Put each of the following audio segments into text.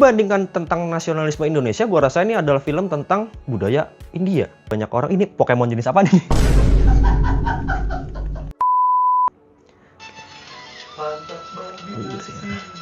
Dibandingkan tentang nasionalisme Indonesia, gua rasa ini adalah film tentang budaya India. Banyak orang, ini Pokemon jenis apa nih?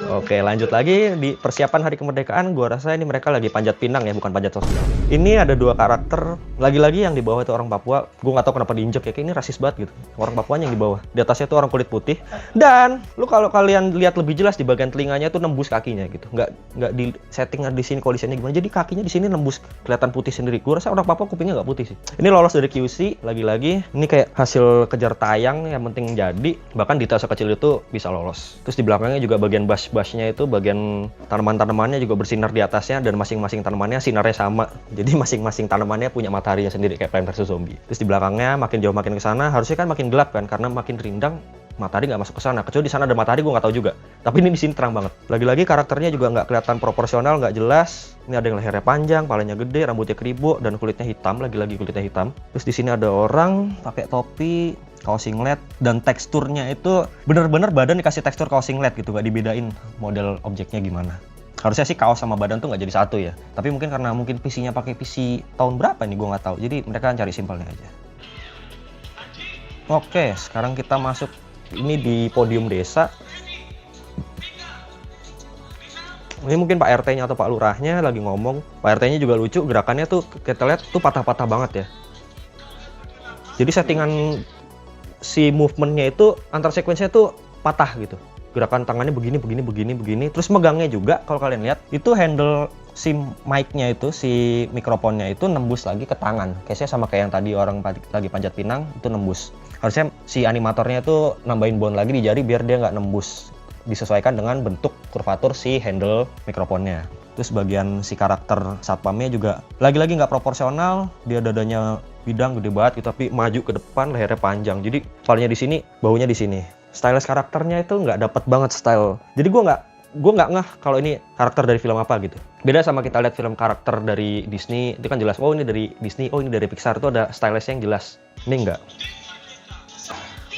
Oke, lanjut lagi di persiapan hari kemerdekaan. Gua rasa ini mereka lagi panjat pinang ya, bukan panjat sosial. Ini ada dua karakter, lagi-lagi yang di bawah itu orang Papua. Gua nggak tahu kenapa diinjek ya, kayak ini rasis banget gitu. Orang Papuanya yang di bawah, di atasnya tuh orang kulit putih. Dan lu kalau kalian lihat lebih jelas di bagian telinganya tuh nembus kakinya gitu. Nggak di setting di sini kondisinya gimana. Jadi kakinya di sini nembus, kelihatan putih sendiri. Gua rasa orang Papua kupingnya nggak putih sih. Ini lolos dari QC, lagi-lagi ini kayak hasil kejar tayang, yang penting jadi. Bahkan detail sekecil itu bisa lolos. Terus di belakangnya juga bagian bush-bushnya itu, bagian tanaman-tanamannya juga bersinar di atasnya, dan masing-masing tanamannya sinarnya sama. Jadi masing-masing tanamannya punya mataharinya sendiri kayak Plants vs Zombie. Terus di belakangnya makin jauh makin ke sana, harusnya kan makin gelap kan, karena makin rindang matahari nggak masuk ke sana. Kecuali di sana ada matahari, gue nggak tahu juga. Tapi ini di sini terang banget. Lagi-lagi karakternya juga nggak kelihatan proporsional, nggak jelas. Ini ada yang lehernya panjang, palanya gede, rambutnya keribu, dan kulitnya hitam. Lagi-lagi kulitnya hitam. Terus di sini ada orang pakai topi, kaos singlet, dan teksturnya itu bener-bener badan dikasih tekstur kaos singlet gitu, nggak dibedain model objeknya gimana. Harusnya sih kaos sama badan tuh nggak jadi satu ya. Tapi mungkin karena mungkin PC-nya pakai PC tahun berapa nih, gue nggak tahu. Jadi mereka cari simpelnya aja. Oke, sekarang kita masuk ini di podium desa. Ini mungkin Pak RT-nya atau Pak Lurahnya lagi ngomong. Pak RT-nya juga lucu, gerakannya tuh kita lihat tuh patah-patah banget ya. Jadi settingan si movementnya itu antar sekuensinya tuh patah gitu. Gerakan tangannya begini. Terus megangnya juga kalau kalian lihat itu handle si mic-nya itu, si mikrofonnya itu nembus lagi ke tangan. Case-nya sama kayak yang tadi orang lagi panjat pinang itu nembus. Harusnya si animatornya itu nambahin bone lagi di jari biar dia nggak nembus. Disesuaikan dengan bentuk kurvatur si handle mikrofonnya. Terus bagian si karakter satpamnya juga lagi-lagi nggak proporsional. Dia dadanya bidang gede banget gitu, tapi maju ke depan, lehernya panjang. Jadi kepalanya di sini, baunya di sini. Stylus karakternya itu nggak dapet banget style. Jadi gue nggak ngeh kalau ini karakter dari film apa gitu. Beda sama kita lihat film karakter dari Disney, itu kan jelas. Oh ini dari Disney, oh ini dari Pixar, itu ada stylusnya yang jelas. Ini enggak.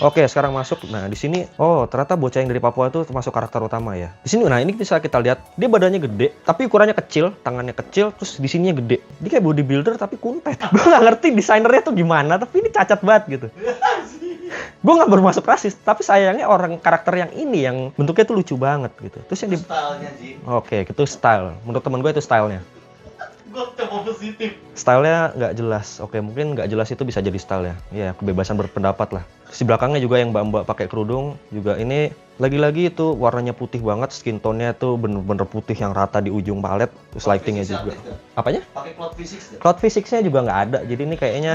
Oke, sekarang masuk. Nah, di sini, oh ternyata bocah yang dari Papua itu termasuk karakter utama ya. Di sini, nah ini bisa kita lihat, dia badannya gede, tapi ukurannya kecil, tangannya kecil, terus di sininya gede. Dia kayak bodybuilder tapi kuntet. Gue nggak ngerti desainernya tuh gimana, tapi ini cacat banget gitu. Gue nggak bermaksud rasis, tapi sayangnya orang karakter yang ini yang bentuknya tuh lucu banget gitu. Terus yang di stylenya Ji. Oke, itu style. Menurut temen gue itu stylenya. Gue coba positif. Stylenya nggak jelas. Oke, mungkin nggak jelas itu bisa jadi style ya. Ya, kebebasan berpendapat lah. Terus di belakangnya juga yang mbak-mbak pakai kerudung juga ini lagi-lagi itu warnanya putih banget, skin tone-nya tuh bener-bener putih yang rata di ujung palet. Terus lighting-nya juga. Apanya? Pakai cloud physics. Cloud physics-nya juga nggak ada. Jadi ini kayaknya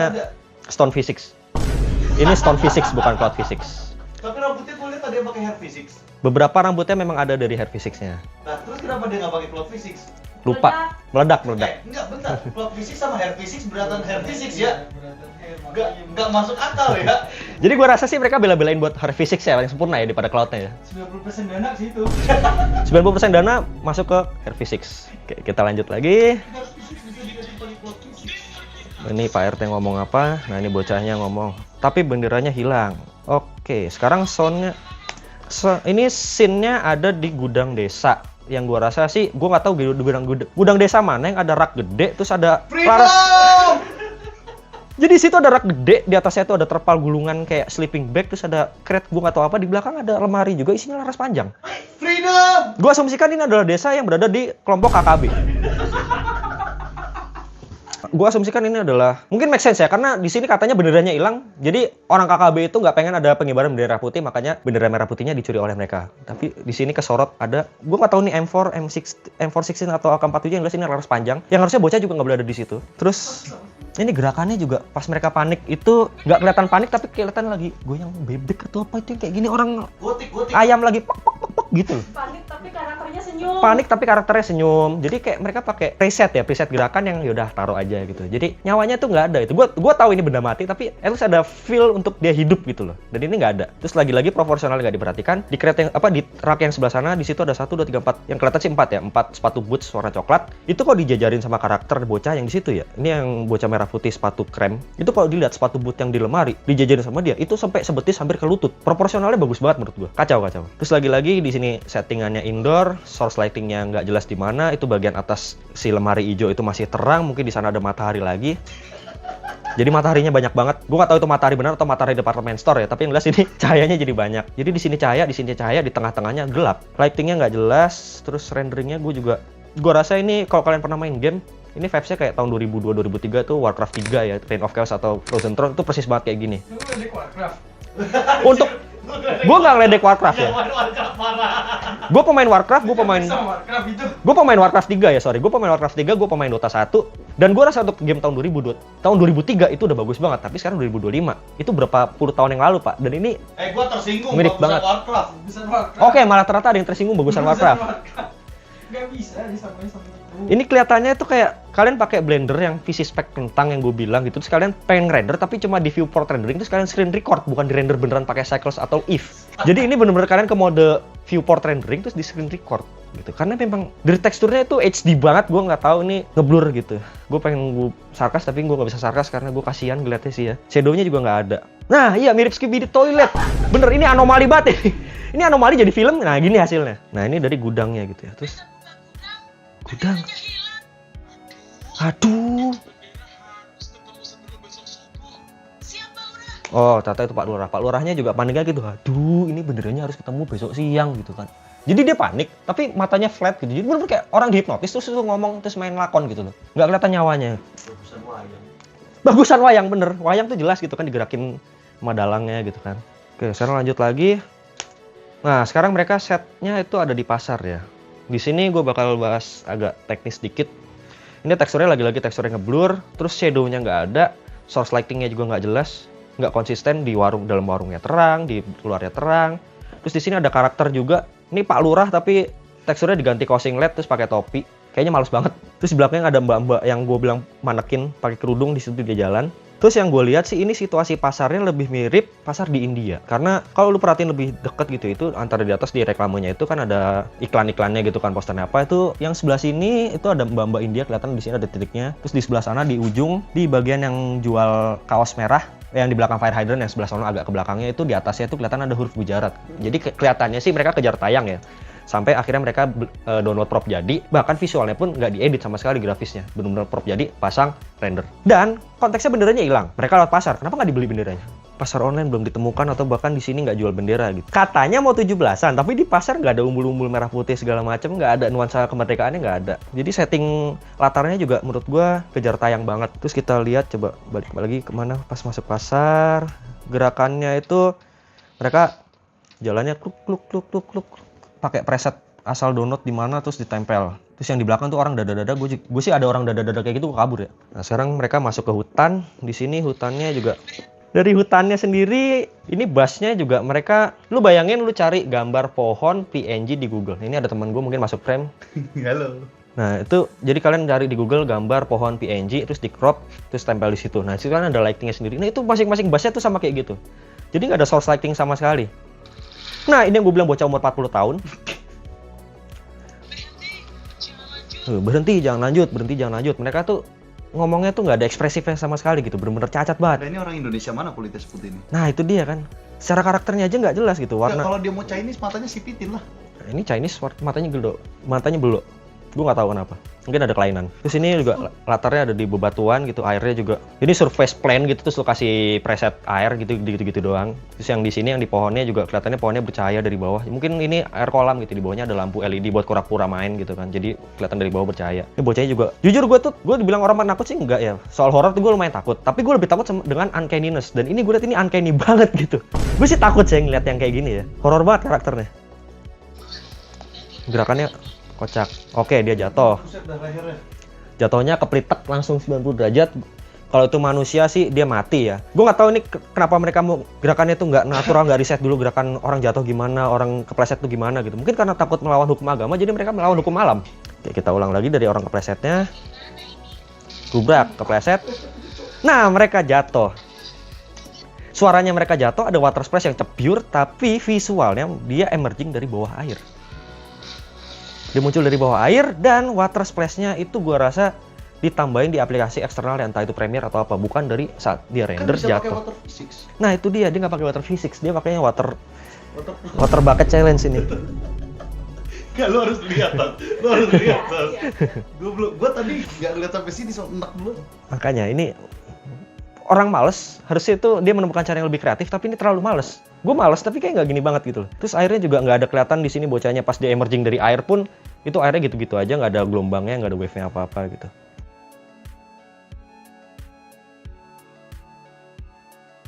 stone physics. Ini stone physics bukan cloud physics. Tapi rambutnya gue lihat ada yang pakai hair physics. Beberapa rambutnya memang ada dari hair physics-nya. Nah, terus kenapa dia nggak pakai cloud physics? Lupa, meledak. Enggak, bentar. Cloud physics sama hair physics beratan hair physics ya? Enggak masuk akal ya? Jadi gue rasa sih mereka bela-belain buat hair physics ya, yang sempurna ya daripada cloud-nya ya. 90% dana sih itu. 90% dana masuk ke hair physics. Oke, kita lanjut lagi. Hair physics bisa dikasih pakai cloud physics. Ini Pak RT ngomong apa? Nah ini bocahnya ngomong. Tapi benderanya hilang. Oke, sekarang soundnya. Ini scene-nya ada di gudang desa. Yang gua rasa sih, gua nggak tahu gudang desa mana yang ada rak gede, terus ada laras. Jadi situ ada rak gede, di atasnya itu ada terpal gulungan kayak sleeping bag, terus ada crate, gua nggak tahu apa, di belakang ada lemari juga isinya laras panjang. Freedom. Gua asumsikan ini adalah desa yang berada di kelompok KKB. Gue asumsikan ini adalah mungkin make sense ya, karena di sini katanya benderanya hilang. Jadi orang KKB itu nggak pengen ada pengibaran bendera putih, makanya bendera merah putihnya dicuri oleh mereka. Tapi di sini kesorot ada, gue nggak tahu nih M4, M416 atau AK-47, yang jelas ini laras panjang. Yang harusnya bocah juga nggak boleh ada di situ. Terus ini gerakannya juga pas mereka panik itu nggak kelihatan panik, tapi kelihatan lagi goyang bebek atau apa itu yang kayak gini, orang Gotik. ayam lagi pok gitu. Panik tapi karakternya senyum. Panik tapi karakternya senyum. Jadi kayak mereka pakai preset gerakan yang yaudah taruh aja gitu. Jadi nyawanya tuh nggak ada itu. Gua tahu ini benda mati, tapi at least ada feel untuk dia hidup gitu loh. Dan ini nggak ada. Terus lagi-lagi proporsional nggak diperhatikan. Di crate yang di rak yang sebelah sana, di situ ada 1, 2, 3, 4. Yang kelihatan sih 4 ya. 4 sepatu boots warna coklat. Itu kok dijajarin sama karakter bocah yang di situ ya. Ini yang bocah merah putih sepatu krem. Itu kalau dilihat sepatu boot yang di lemari dijajarin sama dia, itu sampai sebetis hampir ke lutut. Proporsionalnya bagus banget menurut gua. Kacau. Terus lagi-lagi di sini ini settingannya indoor, source lightingnya nggak jelas di mana. Itu bagian atas si lemari hijau itu masih terang, mungkin di sana ada matahari lagi. Jadi mataharinya banyak banget. Gue nggak tahu itu matahari benar atau matahari department store ya. Tapi yang jelas ini cahayanya jadi banyak. Jadi di sini cahaya, di tengah-tengahnya gelap. Lightingnya nggak jelas. Terus renderingnya gue rasa ini kalau kalian pernah main game, ini vibes-nya kayak tahun 2002-2003 tuh Warcraft 3 ya, Reign of Chaos atau Frozen Throne itu persis banget kayak gini. Lu ngedek Warcraft. Untuk gue nggak ngeledek Warcraft ya. Gue pemain Warcraft, gue pemain Sama Warcraft itu. Gue pemain Warcraft 3 ya, sorry. Gue pemain Warcraft 3, gue pemain Dota 1. Dan gue rasa untuk game tahun 2002, tahun 2003 itu udah bagus banget. Tapi sekarang 2025, itu berapa puluh tahun yang lalu, Pak. Dan ini Gua tersinggung mirip bagusan banget. Warcraft. Bagusan Warcraft. Oke, malah ternyata ada yang tersinggung bagusan Warcraft. Gak bisa disamain sama itu. Ini kelihatannya itu kayak kalian pakai Blender yang visi spek kentang yang gue bilang gitu. Terus kalian pengen render tapi cuma di viewport rendering, terus kalian screen record, bukan di render beneran pakai cycles atau if. Jadi ini bener-bener kalian ke mode viewport rendering terus di screen record gitu. Karena memang dari teksturnya itu HD banget, gue nggak tahu ini ngeblur gitu. Gue pengen gue sarkas tapi gue nggak bisa sarkas karena gue kasihan ngeliatnya sih ya. Shadownya juga nggak ada. Nah iya mirip Skibidi Toilet. Bener, ini anomali banget ya. Ini anomali jadi film. Nah gini hasilnya. Nah ini dari gudangnya gitu ya. Terus gudang. Aduh. Oh, ternyata itu Pak Lurah. Pak Lurahnya juga paniknya gitu. Aduh, ini benerannya harus ketemu besok siang gitu kan. Jadi dia panik, tapi matanya flat gitu. Jadi bener-bener kayak orang dihipnotis terus ngomong terus main lakon gitu loh. Nggak kelihatan nyawanya. Bagusan wayang. Bagusan wayang bener. Wayang tuh jelas gitu kan digerakin sama dalangnya gitu kan. Oke, sekarang lanjut lagi. Nah, sekarang mereka setnya itu ada di pasar ya. Di sini gue bakal bahas agak teknis dikit. Ini teksturnya lagi-lagi teksturnya ngeblur, terus shadownya nggak ada, source lightingnya juga nggak jelas, nggak konsisten, di dalam warungnya terang, di luarnya terang. Terus di sini ada karakter juga. Ini Pak Lurah tapi teksturnya diganti kaosing LED terus pakai topi. Kayaknya males banget. Terus di belakangnya ada mbak-mbak yang gue bilang manekin pakai kerudung, di situ dia jalan. Terus yang gue lihat sih ini situasi pasarnya lebih mirip pasar di India. Karena kalau lu perhatiin lebih deket gitu, itu antara di atas di reklamenya itu kan ada iklan-iklannya gitu kan, posternya apa. Itu yang sebelah sini itu ada mbak-mbak India, kelihatan di sini ada titiknya. Terus di sebelah sana di ujung, di bagian yang jual kaos merah, yang di belakang fire hydrant yang sebelah sana agak ke belakangnya itu di atasnya itu kelihatan ada huruf Gujarat. Jadi kelihatannya sih mereka kejar tayang ya. Sampai akhirnya mereka download prop jadi, bahkan visualnya pun nggak diedit sama sekali grafisnya. Benar-benar prop jadi, pasang, render. Dan konteksnya benderanya hilang. Mereka lewat pasar, kenapa nggak dibeli benderanya? Pasar online belum ditemukan atau bahkan di sini nggak jual bendera gitu. Katanya mau 17-an, tapi di pasar nggak ada umbul-umbul merah putih segala macam, nggak ada nuansa kemerdekaannya, nggak ada. Jadi setting latarnya juga menurut gua kejar tayang banget. Terus kita lihat, coba balik lagi kemana pas masuk pasar. Gerakannya itu mereka jalannya kluk pakai preset asal download di mana terus ditempel. Terus yang di belakang tuh orang dada-dada, gue sih ada orang dada-dada kayak gitu, gue kabur ya. Nah sekarang mereka masuk ke hutan. Di sini hutannya juga, dari hutannya sendiri ini busnya juga mereka, lu bayangin lu cari gambar pohon PNG di Google. Ini ada teman gue mungkin masuk frame. Halo. Nah itu jadi kalian cari di Google gambar pohon PNG terus di crop terus tempel di situ. Nah itu kan ada lightingnya sendiri. Nah itu masing-masing busnya tuh sama kayak gitu. Jadi nggak ada source lighting sama sekali. Nah ini yang gue bilang bocah umur 40 tahun. Berhenti jangan lanjut. Mereka tuh ngomongnya tuh nggak ada ekspresifnya sama sekali gitu, bener-bener cacat banget. Ini orang Indonesia mana kulitnya seperti ini? Nah itu dia kan, secara karakternya aja nggak jelas gitu warna. Kalau dia mau Chinese matanya sipitin lah. Nah, ini Chinese matanya belok. Gue nggak tahu kenapa. Mungkin ada kelainan. Terus ini juga latarnya ada di bebatuan gitu, airnya juga. Ini surface plane gitu, terus lo kasih preset air gitu doang. Terus yang di sini yang di pohonnya juga kelihatannya pohonnya bercahaya dari bawah. Mungkin ini air kolam gitu, di bawahnya ada lampu LED buat kura-kura main gitu kan. Jadi kelihatan dari bawah bercahaya. Ini bocahnya juga. Jujur gue dibilang orang penakut sih enggak ya. Soal horor tuh gue lumayan takut. Tapi gue lebih takut dengan uncanniness. Dan ini gue lihat ini uncanny banget gitu. Gue sih takut sih ngeliat yang kayak gini ya. Horor banget karakternya. Gerakannya kocak. Oke, dia jatuh. Jatuhnya keplitek langsung 90 derajat. Kalau itu manusia sih dia mati ya. Gue nggak tahu ini kenapa mereka mau gerakannya tuh nggak natural, nggak riset dulu gerakan orang jatuh gimana, orang kepleset tuh gimana gitu. Mungkin karena takut melawan hukum agama, jadi mereka melawan hukum alam. Oke, kita ulang lagi dari orang keplesetnya. Gubrak, kepleset. Nah, mereka jatuh. Suaranya mereka jatuh, ada water splash yang cepiur, tapi visualnya dia emerging dari bawah air. Dia muncul dari bawah air dan water splash-nya itu gua rasa ditambahin di aplikasi eksternal entah itu Premiere atau apa, bukan dari saat dia render bisa jatuh. pakai water physics. Nah itu dia nggak pakai water physics, dia pakainya water bucket challenge ini. Gak, lu harus lihat, Tan. Lu harus lihat, Tan. Gua tadi nggak lihat sampai sini, so enak dulu. Makanya ini orang males, harusnya itu dia menemukan cara yang lebih kreatif, tapi ini terlalu males. Gue males, tapi kayak nggak gini banget gitu loh. Terus airnya juga nggak ada kelihatan di sini bocahnya pas dia emerging dari air pun, itu airnya gitu-gitu aja, nggak ada gelombangnya, nggak ada wave-nya apa-apa gitu.